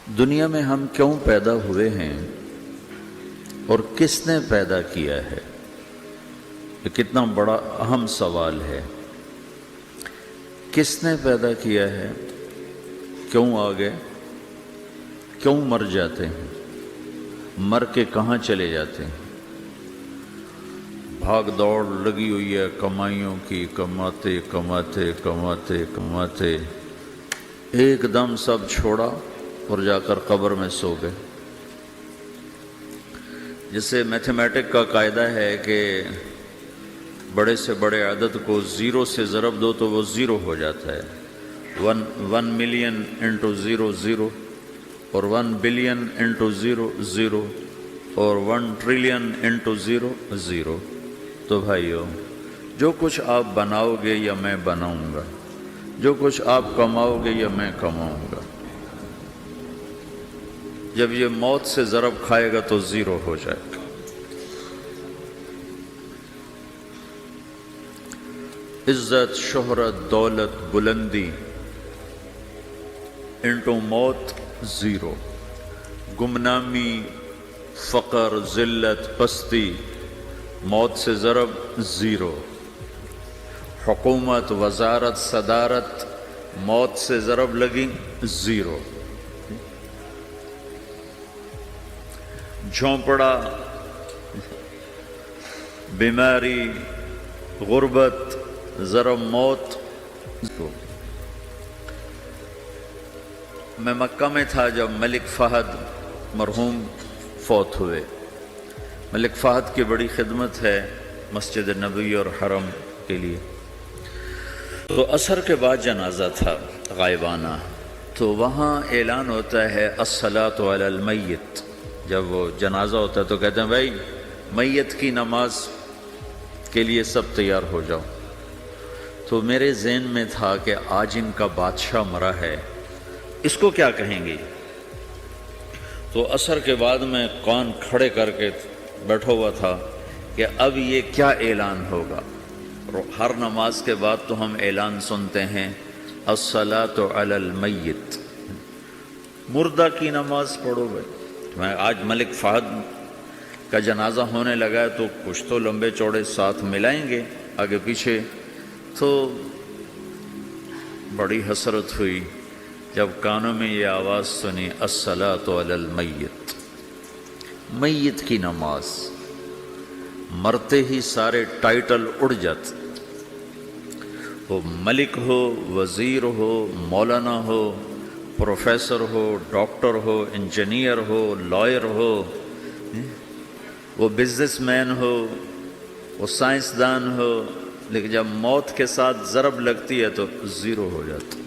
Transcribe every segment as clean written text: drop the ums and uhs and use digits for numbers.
دنیا میں ہم کیوں پیدا ہوئے ہیں اور کس نے پیدا کیا ہے؟ یہ کتنا بڑا اہم سوال ہے۔ کس نے پیدا کیا ہے؟ کیوں آگے؟ کیوں مر جاتے ہیں؟ مر کے کہاں چلے جاتے ہیں؟ بھاگ دوڑ لگی ہوئی ہے کمائیوں کی، کماتے کماتے کماتے کماتے ایک دم سب چھوڑا اور جا کر قبر میں سو گئے۔ جیسے میتھمیٹک کا قاعدہ ہے کہ بڑے سے بڑے عدد کو زیرو سے ضرب دو تو وہ زیرو ہو جاتا ہے۔ 1 ملین انٹو زیرو زیرو، اور 1 بلین انٹو زیرو زیرو، اور 1 ٹریلین انٹو زیرو زیرو۔ تو بھائیو، جو کچھ آپ بناؤ گے یا میں بناؤں گا، جو کچھ آپ کماؤ گے یا میں کماؤں گا، جب یہ موت سے ضرب کھائے گا تو زیرو ہو جائے گا۔ عزت، شہرت، دولت، بلندی انٹو موت زیرو، گمنامی، فقر، ذلت، پستی موت سے ضرب زیرو، حکومت، وزارت، صدارت موت سے ضرب لگی زیرو، جھونپڑا، بیماری، غربت ضرب موت زیرو۔ میں مکہ میں تھا جب ملک فہد مرحوم فوت ہوئے۔ ملک فہد کی بڑی خدمت ہے مسجد نبوی اور حرم کے لیے۔ تو عصر کے بعد جنازہ تھا غائبانہ، تو وہاں اعلان ہوتا ہے الصلاۃ علی المیت۔ جب وہ جنازہ ہوتا ہے تو کہتے ہیں بھائی میت کی نماز کے لیے سب تیار ہو جاؤ۔ تو میرے ذہن میں تھا کہ آج ان کا بادشاہ مرا ہے، اس کو کیا کہیں گے؟ تو عصر کے بعد میں کان کھڑے کر کے بیٹھا ہوا تھا کہ اب یہ کیا اعلان ہوگا۔ ہر نماز کے بعد تو ہم اعلان سنتے ہیں الصلاۃ علی المیت، مردہ کی نماز پڑھو بھائی۔ میں آج ملک فہد کا جنازہ ہونے لگا ہے تو کچھ تو لمبے چوڑے ساتھ ملائیں گے آگے پیچھے۔ تو بڑی حسرت ہوئی جب کانوں میں یہ آواز سنی الصلاۃ علی المیت، میت کی نماز۔ مرتے ہی سارے ٹائٹل اڑ جاتے، وہ ملک ہو، وزیر ہو، مولانا ہو، پروفیسر ہو، ڈاکٹر ہو، انجینئر ہو، لائر ہو، وہ بزنس مین ہو، وہ سائنسدان ہو، لیکن جب موت کے ساتھ ضرب لگتی ہے تو زیرو ہو جاتا،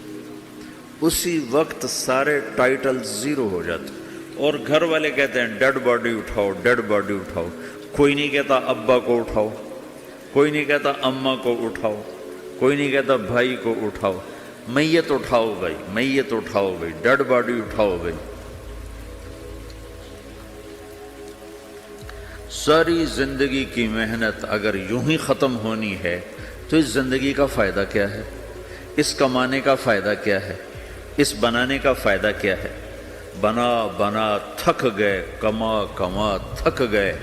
اسی وقت سارے ٹائٹل زیرو ہو جاتے۔ اور گھر والے کہتے ہیں ڈیڈ باڈی اٹھاؤ، ڈیڈ باڈی اٹھاؤ۔ کوئی نہیں کہتا ابا کو اٹھاؤ، کوئی نہیں کہتا اماں کو اٹھاؤ، کوئی نہیں کہتا بھائی کو اٹھاؤ۔ میت اٹھاؤ بھائی، میت اٹھاؤ بھائی، ڈیڈ باڈی اٹھاؤ بھائی۔ ساری زندگی کی محنت اگر یوں ہی ختم ہونی ہے تو اس زندگی کا فائدہ کیا ہے؟ اس کمانے کا فائدہ کیا ہے؟ اس بنانے کا فائدہ کیا ہے؟ بنا بنا تھک گئے، کما کما تھک گئے،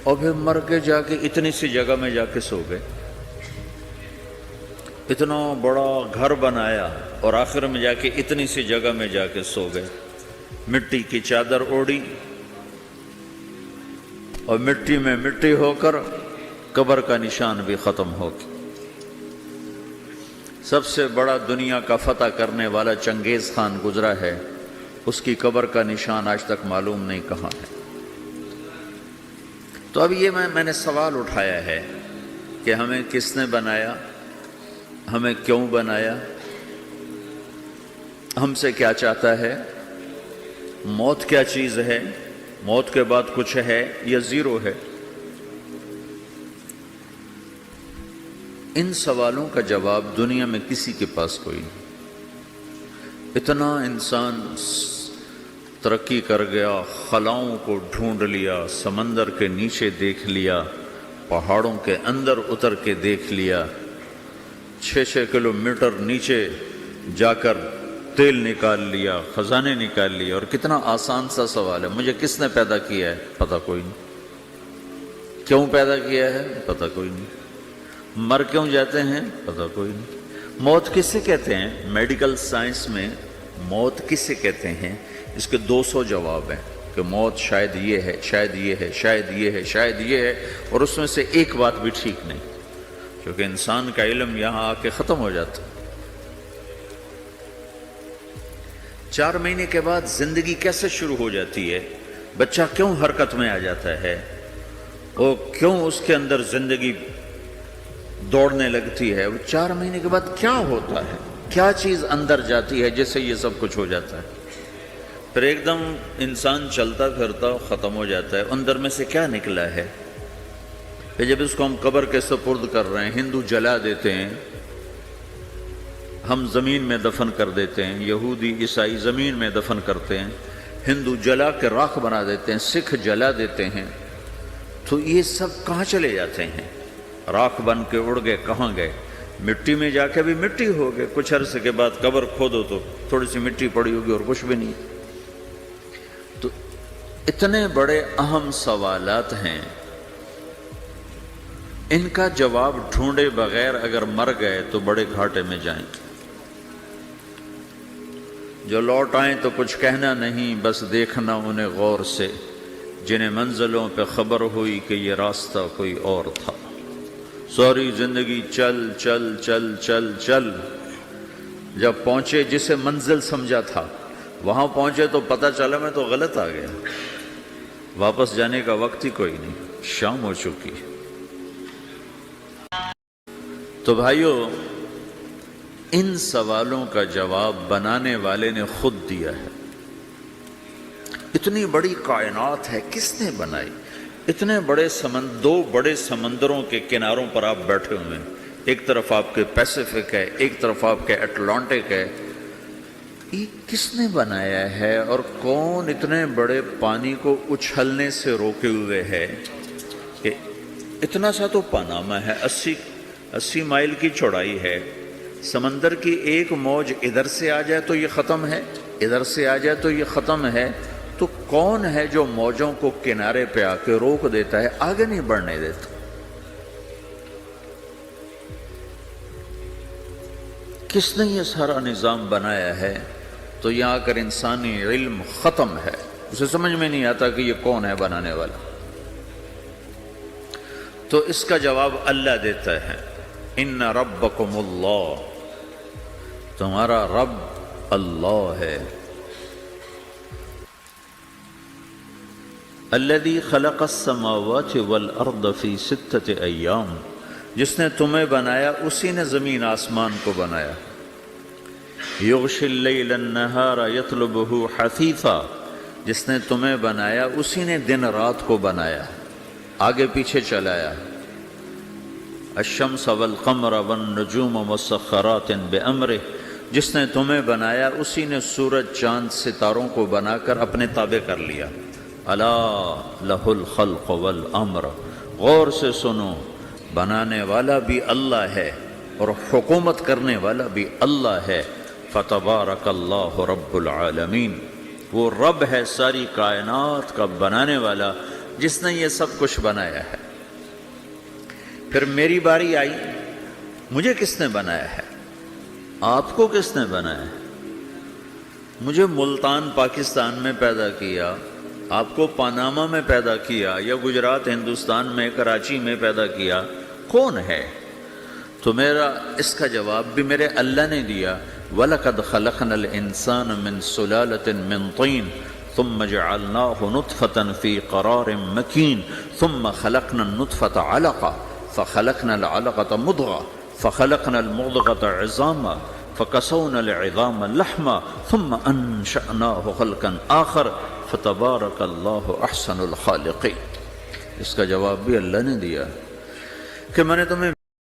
اور پھر مر کے جا کے اتنی سی جگہ میں جا کے سو گئے۔ اتنا بڑا گھر بنایا اور آخر میں جا کے اتنی سی جگہ میں جا کے سو گئے۔ مٹی کی چادر اوڑھی اور مٹی میں مٹی ہو کر قبر کا نشان بھی ختم ہو گیا۔ سب سے بڑا دنیا کا فتح کرنے والا چنگیز خان گزرا ہے، اس کی قبر کا نشان آج تک معلوم نہیں کہاں ہے۔ تو اب یہ میں نے سوال اٹھایا ہے کہ ہمیں کس نے بنایا، ہمیں کیوں بنایا، ہم سے کیا چاہتا ہے، موت کیا چیز ہے، موت کے بعد کچھ ہے یا زیرو ہے؟ ان سوالوں کا جواب دنیا میں کسی کے پاس کوئی نہیں۔ اتنا انسان ترقی کر گیا، خلاؤں کو ڈھونڈ لیا، سمندر کے نیچے دیکھ لیا، پہاڑوں کے اندر اتر کے دیکھ لیا، 6 کلومیٹر نیچے جا کر تیل نکال لیا، خزانے نکال لیے، اور کتنا آسان سا سوال ہے، مجھے کس نے پیدا کیا ہے؟ پتہ کوئی نہیں۔ کیوں پیدا کیا ہے؟ پتہ کوئی نہیں۔ مر کیوں جاتے ہیں؟ پتہ کوئی نہیں۔ موت کسے کہتے ہیں؟ میڈیکل سائنس میں موت کسے کہتے ہیں؟ اس کے 200 جواب ہیں کہ موت شاید یہ ہے، شاید یہ ہے، شاید یہ ہے، شاید یہ ہے، اور اس میں سے ایک بات بھی ٹھیک نہیں، کیونکہ انسان کا علم یہاں آ کے ختم ہو جاتا ہے۔ 4 مہینے کے بعد زندگی کیسے شروع ہو جاتی ہے؟ بچہ کیوں حرکت میں آ جاتا ہے؟ اور کیوں اس کے اندر زندگی دوڑنے لگتی ہے؟ وہ 4 مہینے کے بعد کیا ہوتا ہے؟ کیا چیز اندر جاتی ہے جس سے یہ سب کچھ ہو جاتا ہے؟ پھر ایک دم انسان چلتا پھرتا ختم ہو جاتا ہے، اندر میں سے کیا نکلا ہے؟ پھر جب اس کو ہم قبر کے سپرد کر رہے ہیں، ہندو جلا دیتے ہیں، ہم زمین میں دفن کر دیتے ہیں، یہودی عیسائی زمین میں دفن کرتے ہیں، ہندو جلا کے راکھ بنا دیتے ہیں، سکھ جلا دیتے ہیں، تو یہ سب کہاں چلے جاتے ہیں؟ راکھ بن کے اڑ گئے، کہاں گئے؟ مٹی میں جا کے بھی مٹی ہو گئے، کچھ عرصے کے بعد قبر کھودو تو تھوڑی سی مٹی پڑی ہوگی اور کچھ بھی نہیں۔ تو اتنے بڑے اہم سوالات ہیں، ان کا جواب ڈھونڈے بغیر اگر مر گئے تو بڑے گھاٹے میں جائیں گے۔ جو لوٹ آئیں تو کچھ کہنا نہیں، بس دیکھنا انہیں غور سے، جنہیں منزلوں پہ خبر ہوئی کہ یہ راستہ کوئی اور تھا۔ ساری زندگی چل چل چل چل چل، جب پہنچے جسے منزل سمجھا تھا وہاں پہنچے تو پتہ چلا میں تو غلط آ گیا، واپس جانے کا وقت ہی کوئی نہیں، شام ہو چکی۔ تو بھائیو، ان سوالوں کا جواب بنانے والے نے خود دیا ہے۔ اتنی بڑی کائنات ہے، کس نے بنائی؟ اتنے بڑے دو بڑے سمندروں کے کناروں پر آپ بیٹھے ہوئے ہیں، ایک طرف آپ کے پیسیفک ہے، ایک طرف آپ کے اٹلانٹک ہے، یہ کس نے بنایا ہے؟ اور کون اتنے بڑے پانی کو اچھلنے سے روکے ہوئے ہے کہ اتنا سا تو پاناما ہے، 80 مائل کی چوڑائی ہے، سمندر کی ایک موج ادھر سے آ جائے تو یہ ختم ہے، ادھر سے آ جائے تو یہ ختم ہے، تو کون ہے جو موجوں کو کنارے پہ آ کے روک دیتا ہے، آگے نہیں بڑھنے دیتا؟ کس نے یہ سارا نظام بنایا ہے؟ تو یہاں آ کر انسانی علم ختم ہے، اسے سمجھ میں نہیں آتا کہ یہ کون ہے بنانے والا۔ تو اس کا جواب اللہ دیتا ہے، ان ربکم اللہ، تمہارا رب اللہ ہے، الذی خلق السماوات والارض فی 6 ایام، جس نے تمہیں بنایا اسی نے زمین آسمان کو بنایا، یغشی اللیل النہار یطلبہ حثیثا، جس نے تمہیں بنایا اسی نے دن رات کو بنایا، آگے پیچھے چلایا، الشمس والقمر والنجوم مسخرات بامرہ، جس نے تمہیں بنایا اسی نے سورج چاند ستاروں کو بنا کر اپنے تابع کر لیا، الا لہ الخلق والامر، غور سے سنو، بنانے والا بھی اللہ ہے اور حکومت کرنے والا بھی اللہ ہے، فتبارک اللہ رب العالمین، وہ رب ہے ساری کائنات کا بنانے والا، جس نے یہ سب کچھ بنایا ہے۔ پھر میری باری آئی، مجھے کس نے بنایا ہے؟ آپ کو کس نے بنایا ہے؟ مجھے ملتان پاکستان میں پیدا کیا، آپ کو پاناما میں پیدا کیا، یا گجرات ہندوستان میں کراچی میں پیدا کیا، کون ہے؟ تو میرا اس کا جواب بھی میرے اللہ نے دیا، وَلَقَدْ خَلَقْنَا الْإِنسَانَ مِنْ سُلَالَةٍ مِّن طِينٍ ثُمَّ جَعَلْنَاهُ نُطْفَةً فِي قَرَارٍ مَّكِينٍ ثُمَّ خَلَقْنَا النُّطْفَةَ عَلَقَةً فخلقنا العلقة مضغة فخلقنا المضغة عظاما فكسونا العظام لحما ثم أنشأناه خلقا آخر فتبارك الله أحسن الخالقين۔ اس کا جواب بھی اللہ نے دیا کہ میں نے تمہیں